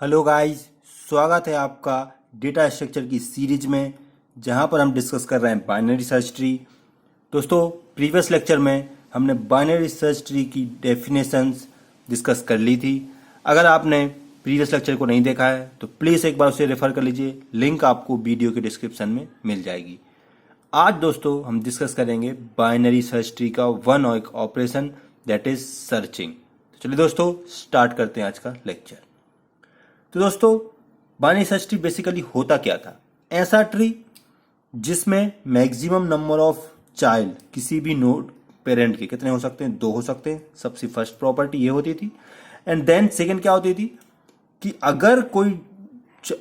Hello guys, स्वागत है आपका डेटा स्ट्रक्चर की सीरीज में, जहां पर हम डिस्कस कर रहे हैं बाइनरी सर्च ट्री। दोस्तों, प्रीवियस लेक्चर में हमने बाइनरी सर्च ट्री की डेफिनेशंस डिस्कस कर ली थी। अगर आपने प्रीवियस लेक्चर को नहीं देखा है तो प्लीज़ एक बार उसे रेफर कर लीजिए, लिंक आपको वीडियो के डिस्क्रिप्शन में मिल जाएगी। आज दोस्तों हम डिस्कस करेंगे बाइनरी सर्च ट्री का वन और एक ऑपरेशन, दैट इज सर्चिंग। तो चलिए दोस्तों, स्टार्ट करते हैं आज का लेक्चर। तो दोस्तों, बाइनरी सर्च ट्री बेसिकली होता क्या था? ऐसा ट्री जिसमें मैक्सिमम नंबर ऑफ चाइल्ड किसी भी नोड पेरेंट के कितने हो सकते हैं? 2 हो सकते हैं। सबसे फर्स्ट प्रॉपर्टी ये होती थी। एंड देन सेकंड क्या होती थी कि अगर कोई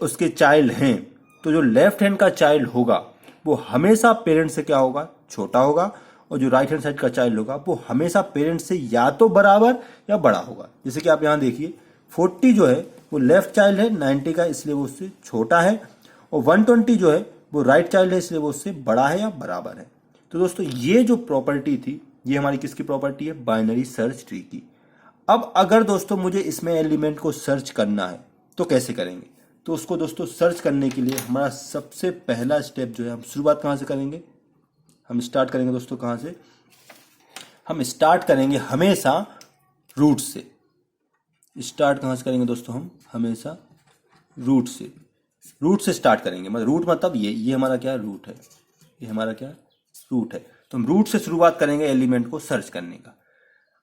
उसके चाइल्ड हैं तो जो लेफ्ट हैंड का चाइल्ड होगा वो हमेशा पेरेंट से क्या होगा? छोटा होगा। और जो राइट हैंड साइड का चाइल्ड होगा वो हमेशा पेरेंट से या तो बराबर या बड़ा होगा। जैसे कि आप यहां देखिए, 40 जो है वो लेफ्ट चाइल्ड है 90 का, इसलिए वो उससे छोटा है। और 120 जो है वो राइट चाइल्ड है, इसलिए वो उससे बड़ा है या बराबर है। तो दोस्तों, ये जो प्रॉपर्टी थी ये हमारी किसकी प्रॉपर्टी है? बाइनरी सर्च ट्री की। अब अगर दोस्तों मुझे इसमें एलिमेंट को सर्च करना है तो कैसे करेंगे? तो उसको दोस्तों सर्च करने के लिए हमारा सबसे पहला स्टेप जो है, हम शुरुआत कहाँ से करेंगे? हम स्टार्ट करेंगे दोस्तों कहाँ से? हम स्टार्ट करेंगे हमेशा रूट से। स्टार्ट कहाँ से करेंगे दोस्तों? हम हमेशा रूट से स्टार्ट करेंगे। मतलब रूट मतलब ये हमारा क्या रूट है, ये हमारा क्या रूट है। तो हम रूट से शुरुआत करेंगे एलिमेंट को सर्च करने का।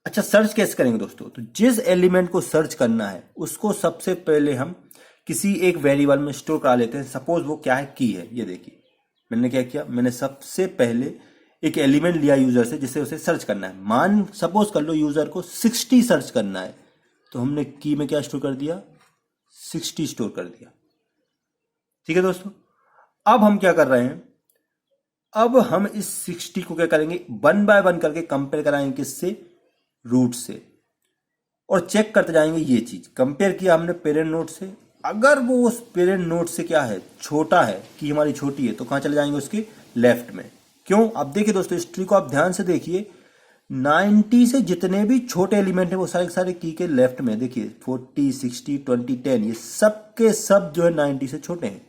अच्छा, सर्च कैसे करेंगे दोस्तों? तो जिस एलिमेंट को सर्च करना है उसको सबसे पहले हम किसी एक वेरिएबल में स्टोर करा लेते हैं। सपोज वो क्या है? की है। ये देखिए, मैंने क्या किया, मैंने सबसे पहले एक एलिमेंट लिया यूजर से जिसे उसे सर्च करना है। मान सपोज कर लो यूजर को 60 सर्च करना है, तो हमने की में क्या स्टोर कर दिया? 60 स्टोर कर दिया। ठीक है दोस्तों, अब हम क्या कर रहे हैं? अब हम इस 60 को क्या करेंगे? 1 बाय 1 करके कंपेयर कराएंगे किससे? रूट से। और चेक करते जाएंगे ये चीज। कंपेयर किया हमने पेरेंट नोड से, अगर वो उस पेरेंट नोड से क्या है? छोटा है, कि हमारी छोटी है, तो कहां चले जाएंगे? उसके लेफ्ट में। क्यों? अब देखिए दोस्तों, इस ट्री को आप ध्यान से देखिए, 90 से जितने भी छोटे एलिमेंट है वो सारे के सारे की के लेफ्ट में। देखिए 40, 60, 20, 10, ये सब के सब जो है 90 से छोटे हैं।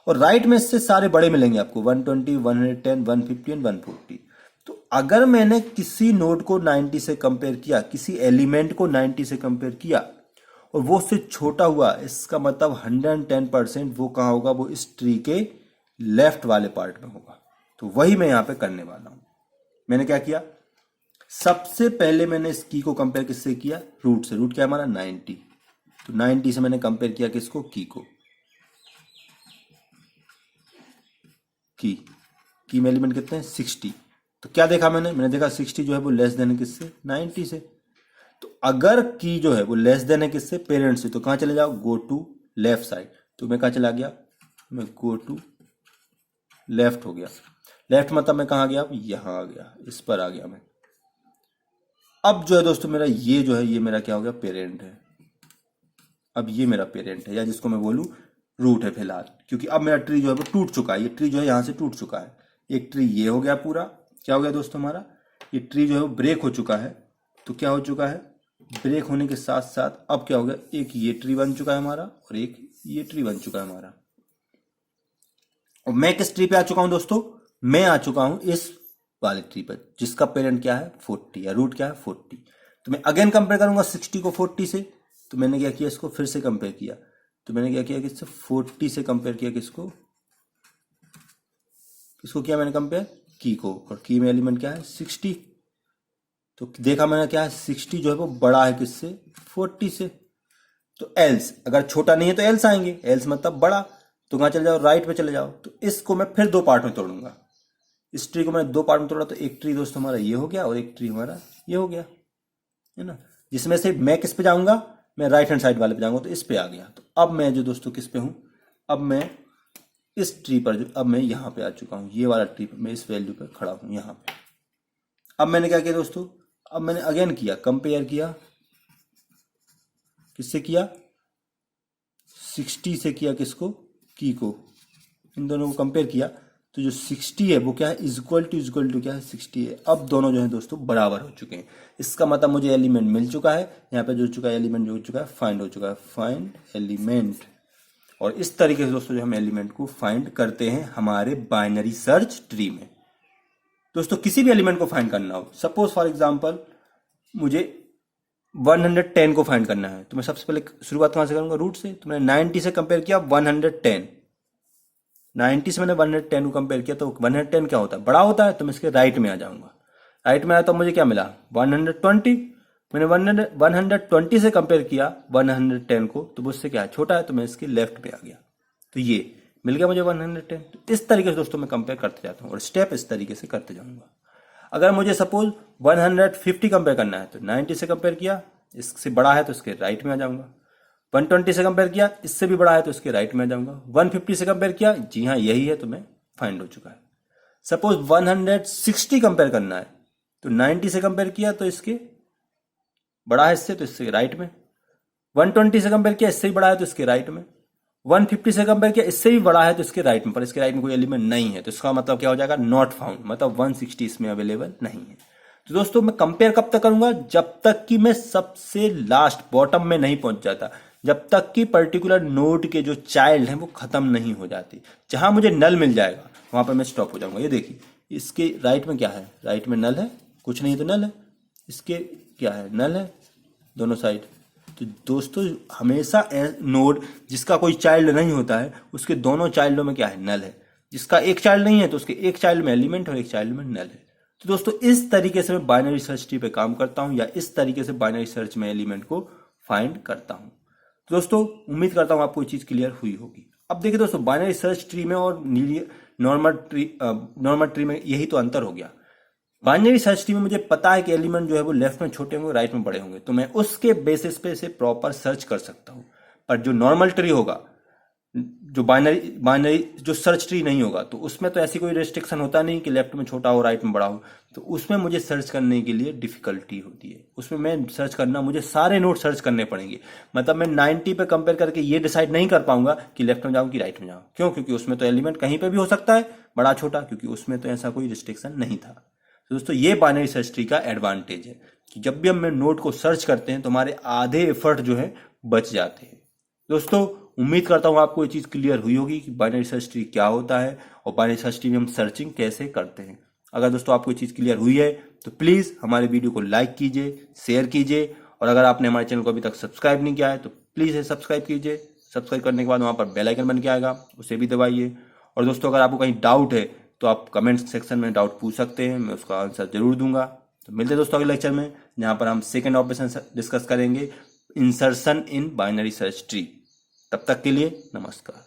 और राइट में इससे सारे बड़े मिलेंगे आपको, 120, 110, 150 एंड 140। तो अगर मैंने किसी नोड को 90 से कंपेयर किया, किसी एलिमेंट को 90 से कंपेयर किया और वो उससे छोटा हुआ, इसका मतलब 110% वो कहाँ होगा? वो इस ट्री के लेफ्ट वाले पार्ट में होगा। तो वही मैं यहां पे करने वाला हूं। मैंने क्या किया? सबसे पहले मैंने इस की को कंपेयर किससे किया? रूट से। रूट क्या है हमारा? 90। तो 90 से मैंने कंपेयर किया किसको? की को। की में एलिमेंट कितने हैं? 60। तो क्या देखा मैंने देखा 60 जो है वो लेस देन है किससे? 90 से। तो अगर की जो है वो लेस देन है किससे? पेरेंट से। तो कहां चले जाओ? Go to left side. तो मैं कहां चला गया? मैं गो टू लेफ्ट हो गया। लेफ्ट मतलब मैं कहां गया? यहां आ गया, इस पर आ गया मैं। अब जो है दोस्तों मेरा ये जो है, ये मेरा क्या हो गया? पेरेंट है। अब ये मेरा पेरेंट है, या जिसको मैं बोलूं रूट है फिलहाल, क्योंकि अब मेरा ट्री जो है वो टूट चुका है। ये ट्री जो है यहां से टूट चुका है। एक ट्री ये हो गया पूरा। क्या हो गया दोस्तों हमारा? ये ट्री जो है वो ब्रेक हो चुका है। तो क्या हो चुका है? ब्रेक होने के साथ साथ अब क्या हो गया? एक ये ट्री बन चुका है हमारा और एक ये ट्री बन चुका है हमारा। और मैं किस ट्री पे आ चुका हूं दोस्तों? मैं आ चुका हूं इस वाले ट्री पर, जिसका पेरेंट क्या है? 40, या रूट क्या है? 40। तो मैं अगेन कंपेयर करूंगा 60 को 40 से। तो मैंने क्या किया? इसको फिर से कंपेयर किया। तो मैंने क्या किया? किससे? 40 से कंपेयर किया। किसको? किसको किया मैंने कंपेयर? की को। और की में एलिमेंट क्या है? 60। तो देखा मैंने क्या है? 60 जो है वो बड़ा है किससे? 40 से। तो एल्स, अगर छोटा नहीं है तो एल्स आएंगे। एल्स मतलब बड़ा। तो कहां चले जाओ? राइट पे चले जाओ। तो इसको मैं फिर 2 पार्ट में तोड़ूंगा। इस ट्री को मैंने 2 पार्ट में तोड़ा, तो एक ट्री दोस्तों हमारा ये हो गया और एक ट्री हमारा ये हो गया, है ना। जिसमें से मैं किस पे जाऊंगा? मैं राइट हैंड साइड वाले पे जाऊंगा, तो इस पे आ गया। तो अब मैं जो दोस्तों किस पे हूं? अब मैं इस ट्री पर जो, अब मैं यहां पे आ चुका हूं। ये वाला ट्री पे मैं इस वैल्यू पे खड़ा हूं यहां पे। अब मैंने क्या किया दोस्तों? अब मैंने अगेन किया, कंपेयर किया। किससे किया? 60 से किया। किसको? की को। इन दोनों को कंपेयर किया। तो जो 60 है वो क्या है, इक्वल टू क्या है, 60 है। अब दोनों जो है दोस्तों बराबर हो चुके हैं। इसका मतलब मुझे एलिमेंट मिल चुका है, यहाँ पे जो चुका है एलिमेंट जो हो चुका है फाइंड हो चुका है, फाइंड एलिमेंट। और इस तरीके से दोस्तों जो हम एलिमेंट को फाइंड करते हैं हमारे बाइनरी सर्च ट्री में। दोस्तों किसी भी एलिमेंट को फाइंड करना हो, सपोज फॉर एग्जांपल मुझे 110 को फाइंड करना है, तो मैं सबसे पहले शुरुआत कहां से करूंगा, रूट से। तो मैंने 90 से कंपेयर किया 110, 90 से मैंने 110 को कंपेयर किया, तो 110 क्या होता है, बड़ा होता है, तो मैं इसके राइट में आ जाऊंगा। राइट में आया तो मुझे क्या मिला, 120। मैंने 120 से कंपेयर किया 110 को, तो मुझसे क्या है, छोटा है, तो मैं इसके लेफ्ट पे आ गया। तो ये मिल गया मुझे 110। तो इस तरीके से दोस्तों मैं कंपेयर करते जाता हूँ और स्टेप इस तरीके से करते जाऊंगा। अगर मुझे सपोज 150 कंपेयर करना है, तो 90 से कंपेयर किया, इससे बड़ा है तो इसके राइट में आ जाऊंगा। 120 से कंपेयर किया, इससे भी बड़ा है तो इसके राइट में आ जाऊंगा। 150 से कंपेयर किया, जी हाँ यही है, तो मैं फाइंड हो चुका है। सपोज 160 कंपेयर करना है, तो 90 से कंपेयर किया तो इसके बड़ा है इससे, तो इससे राइट में। 120 से कंपेयर किया, इससे भी बड़ा है तो इसके राइट में। 150 से कंपेयर किया, इससे भी बड़ा है तो इसके राइट में, पर इसके राइट में कोई एलिमेंट नहीं है, तो इसका मतलब क्या हो जाएगा, नॉट फाउंड, मतलब 160 इसमें अवेलेबल नहीं है। तो दोस्तों मैं कंपेयर कब तक करूंगा, जब तक कि मैं सबसे लास्ट बॉटम में नहीं पहुंच जाता, जब तक कि पर्टिकुलर नोड के जो चाइल्ड हैं वो खत्म नहीं हो जाती। जहां मुझे नल मिल जाएगा वहां पर मैं स्टॉप हो जाऊंगा। ये देखिए इसके राइट में क्या है, राइट में नल है, कुछ नहीं तो नल है, इसके क्या है, नल है दोनों साइड। तो दोस्तों हमेशा नोड जिसका कोई चाइल्ड नहीं होता है उसके दोनों चाइल्डों में क्या है, नल है। जिसका एक चाइल्ड नहीं है तो उसके एक चाइल्ड में एलिमेंट और एक चाइल्ड में नल है। तो दोस्तों इस तरीके से मैं बाइनरी सर्च ट्री पे काम करता हूं, या इस तरीके से बाइनरी सर्च में एलिमेंट को फाइंड करता हूं। तो दोस्तों उम्मीद करता हूं आपको ये चीज क्लियर हुई होगी। अब देखिए दोस्तों बाइनरी सर्च ट्री में और नॉर्मल ट्री में यही तो अंतर हो गया। बाइनरी सर्च ट्री में मुझे पता है कि एलिमेंट जो है वो लेफ्ट में छोटे होंगे, राइट में बड़े होंगे, तो मैं उसके बेसिस पे से प्रॉपर सर्च कर सकता हूं। पर जो नॉर्मल ट्री होगा, जो बाइनरी जो सर्च ट्री नहीं होगा, तो उसमें तो ऐसी कोई रेस्ट्रिक्शन होता नहीं कि लेफ्ट में छोटा हो राइट में बड़ा हो, तो उसमें मुझे सर्च करने के लिए डिफिकल्टी होती है। उसमें मैं सर्च करना, मुझे सारे नोड सर्च करने पड़ेंगे। मतलब मैं 90 पे कंपेयर करके ये डिसाइड नहीं कर पाऊंगा कि लेफ्ट में जाऊं कि राइट में जाऊं। क्यों? क्योंकि उसमें तो एलिमेंट कहीं पे भी हो सकता है, बड़ा छोटा, क्योंकि उसमें तो ऐसा कोई रिस्ट्रिक्शन नहीं था। तो दोस्तों ये बाइनरी सर्च ट्री का एडवांटेज है कि जब भी हम नोड को सर्च करते हैं तो हमारे आधे एफर्ट जो है बच जाते हैं। दोस्तों उम्मीद करता हूं आपको ये चीज क्लियर हुई होगी कि बाइनरी सर्च ट्री क्या होता है और बाइनरी सर्च ट्री में हम सर्चिंग कैसे करते हैं। अगर दोस्तों आपको ये चीज क्लियर हुई है तो प्लीज हमारे वीडियो को लाइक कीजिए, शेयर कीजिए, और अगर आपने हमारे चैनल को अभी तक सब्सक्राइब नहीं किया है तो प्लीज सब्सक्राइब कीजिए। सब्सक्राइब करने के बाद वहां पर बेल आइकन बन के आएगा, उसे भी दबाइए। और दोस्तों अगर आपको कहीं डाउट है तो आप कमेंट सेक्शन में डाउट पूछ सकते हैं, मैं उसका आंसर जरूर दूंगा। तो मिलते हैं दोस्तों अगले लेक्चर में, जहां पर हम सेकंड ऑपरेशन डिस्कस करेंगे, insertion in binary search tree. तब तक के लिए नमस्कार।